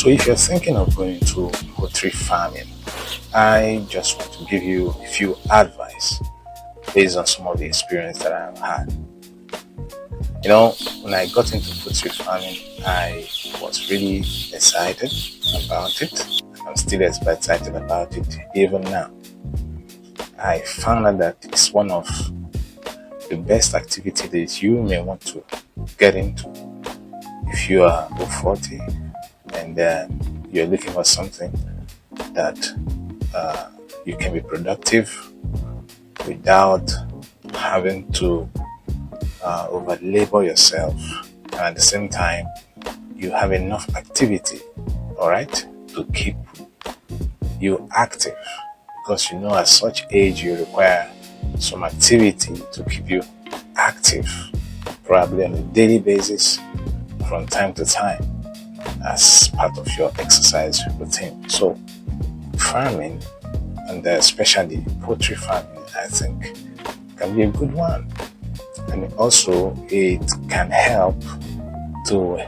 So if you're thinking of going into poultry farming, I just want to give you a few advice based on some of the experience that I've had. When I got into poultry farming, I was really excited about it. I'm still excited about it even now. I found out that it's one of the best activities that you may want to get into if you are over 40 and you're looking for something that you can be productive without having to over labor yourself, and at the same time you have enough activity, all right, to keep you active, because at such age you require some activity to keep you active, probably on a daily basis from time to time as part of your exercise routine. So farming, and especially poultry farming, I think can be a good one. And also it can help to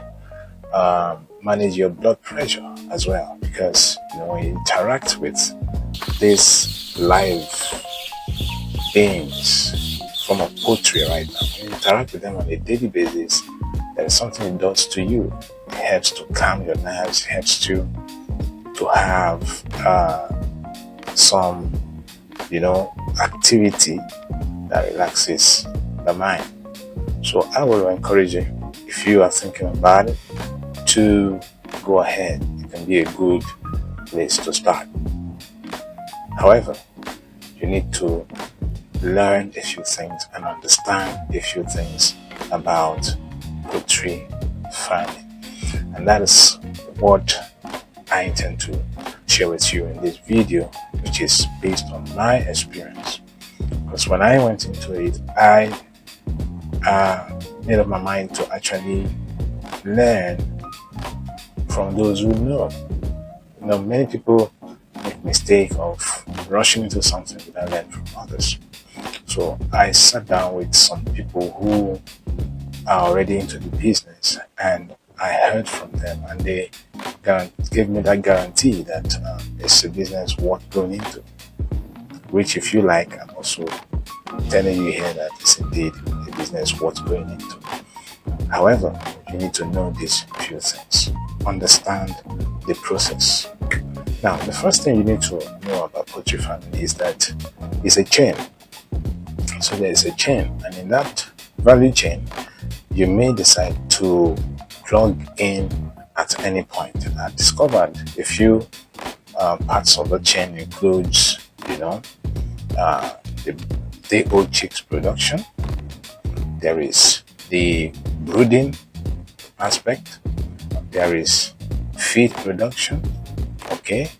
manage your blood pressure as well, because when you interact with these live beings from a poultry right now, when you interact with them on a daily basis, there is something it does to you. It helps to calm your nerves, it helps to have some activity that relaxes the mind. So I will encourage you, if you are thinking about it, to go ahead. It can be a good place to start. However, you need to learn a few things and understand a few things about poultry farming, and that is what I intend to share with you in this video, which is based on my experience. Because when I went into it, I made up my mind to actually learn from those who know. Many people make mistake of rushing into something without learning from others. So I sat down with some people who are already into the business, and I heard from them, and they gave me that guarantee that it's a business worth going into, which, if you like, I'm also telling you here that it's indeed a business worth going into. However, you need to know these few things, understand the process. Now, the first thing you need to know about poultry farming is that it's a chain. So there is a chain, and in that value chain, you may decide to plug in at any point. I discovered a few parts of the chain includes, the day-old chicks production. There is the brooding aspect. There is feed production. Okay.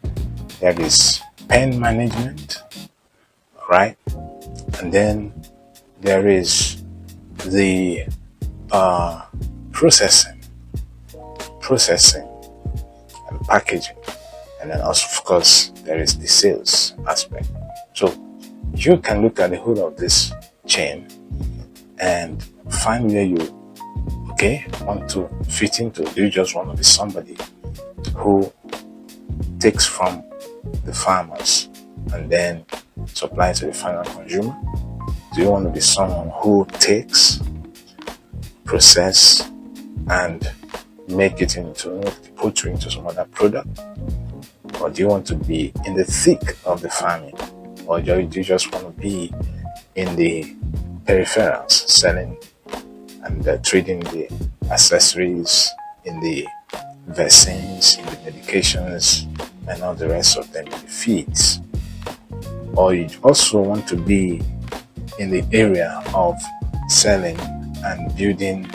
There is pen management. Right. And then there is the processing and packaging, and then also, of course, there is the sales aspect. So you can look at the whole of this chain and find where you want to fit into. Do you just want to be somebody who takes from the farmers and then supply to the final consumer? Do you want to be someone who takes, process, and make it into poultry into some other product? Or do you want to be in the thick of the farming? Or do you just want to be in the peripherals, selling and trading the accessories, in the vaccines, in the medications, and all the rest of them, in the feeds? Or you also want to be in the area of selling and building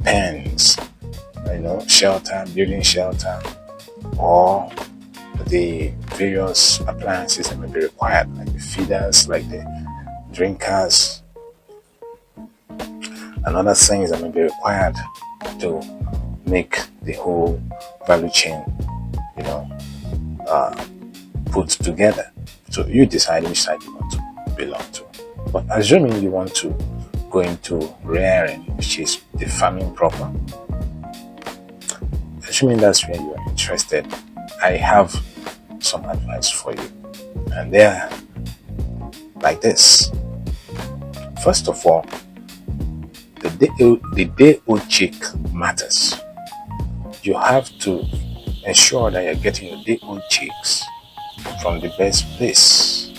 pens, building shelter, or the various appliances that may be required, like the feeders, like the drinkers, and other things that may be required to make the whole value chain, put together. So you decide which side you want to belong to. But assuming you want to go into rearing, which is the farming proper, assuming that's where you are interested, I have some advice for you. And they're like this. First of all, the day-old chick matters. You have to ensure that you're getting your day-old chicks from the best place.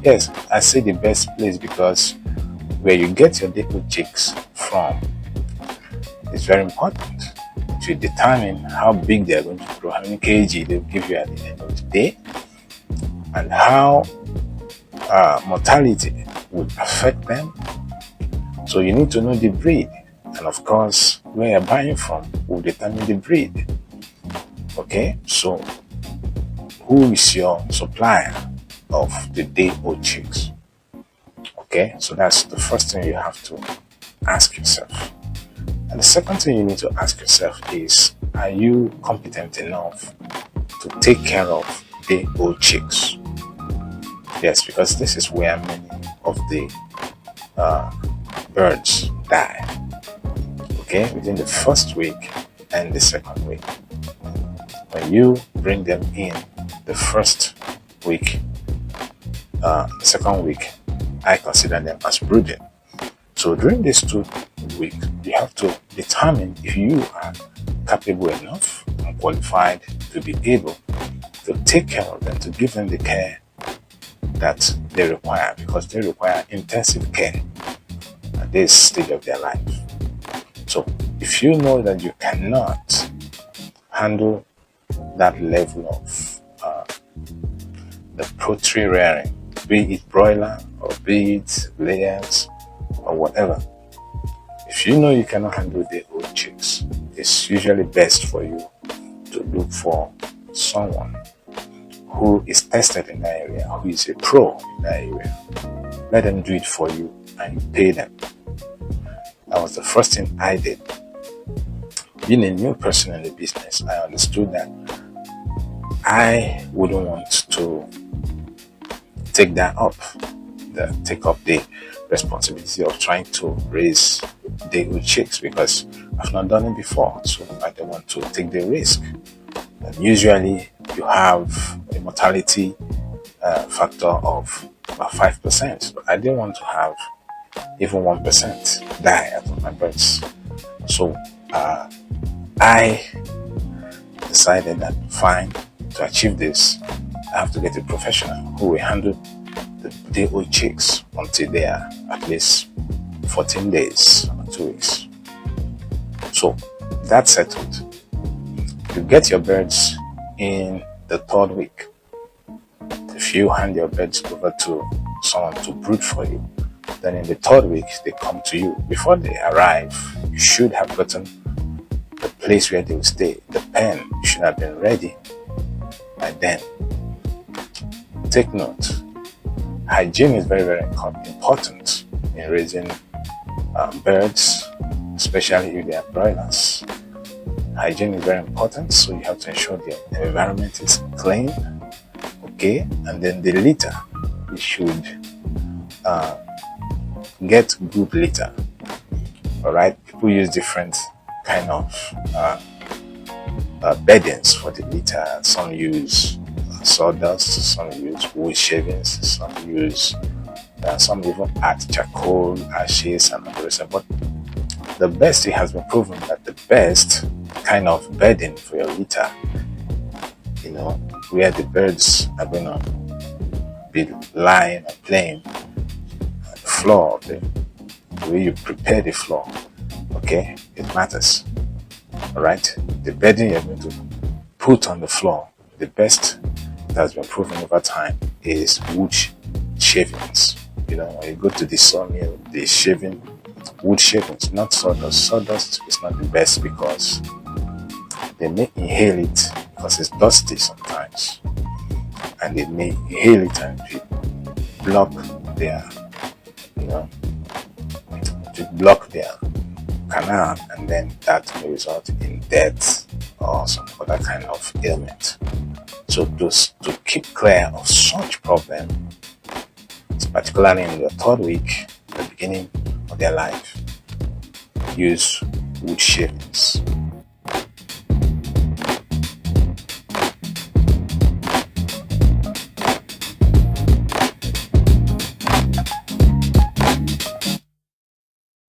Yes, I say the best place because where you get your day-old chicks from is very important. It will determine how big they are going to grow, how many kg they'll give you at the end of the day, and how mortality would affect them. So you need to know the breed, and of course where you're buying from will determine the breed. Okay, so who is your supplier of the day-old chicks? Okay, so that's the first thing you have to ask yourself. And the second thing you need to ask yourself is, are you competent enough to take care of day-old chicks? Yes, because this is where many of the birds die. Okay, within the first week and the second week. When you bring them in the first week, second week, I consider them as brooding. So during these 2 weeks, you have to determine if you are capable enough and qualified to be able to take care of them, to give them the care that they require, because they require intensive care at this stage of their life. So if you know that you cannot handle that level of the poultry rearing, be it broiler or be it layers or whatever, if you know you cannot handle the old chicks, it's usually best for you to look for someone who is tested in that area, who is a pro in that area. Let them do it for you and you pay them. That was the first thing I did. Being a new person in the business, I understood that I wouldn't want to take up the responsibility of trying to raise day-old chicks, because I've not done it before, so I don't want to take the risk. And usually you have a mortality factor of about 5%. So I didn't want to have even 1% die out of my birds. So I decided that fine, to achieve this, I have to get a professional who will handle the day-old chicks until they are at least 14 days or 2 weeks. So that's settled. You get your birds in the 3rd week. If you hand your birds over to someone to brood for you, then in the 3rd week they come to you. Before they arrive, you should have gotten the place where they will stay. The pen should have been ready by then. Take note, hygiene is very, very important in raising birds, especially if they are broilers. Hygiene is very important, so you have to ensure the environment is clean. Okay, and then the litter, you should get good litter. All right, people use different kind of beddings for the litter. Some use sawdust, some use wood shavings, some even add charcoal, ashes, and the rest. But the best, it has been proven that the best kind of bedding for your litter, where the birds are going to be lying or playing on the floor, the way you prepare the floor, okay, it matters. All right, the bedding you're going to put on the floor, the best that has been proven over time is wood shavings. When you go to the sawmill, the wood shavings, not sawdust. Sawdust is not the best because they may inhale it because it's dusty sometimes, and they may inhale it and block their canal, and then that may result in death or some other kind of ailment. So to keep clear of such problem, particularly in the 3rd week, the beginning of their life, use wood shavings.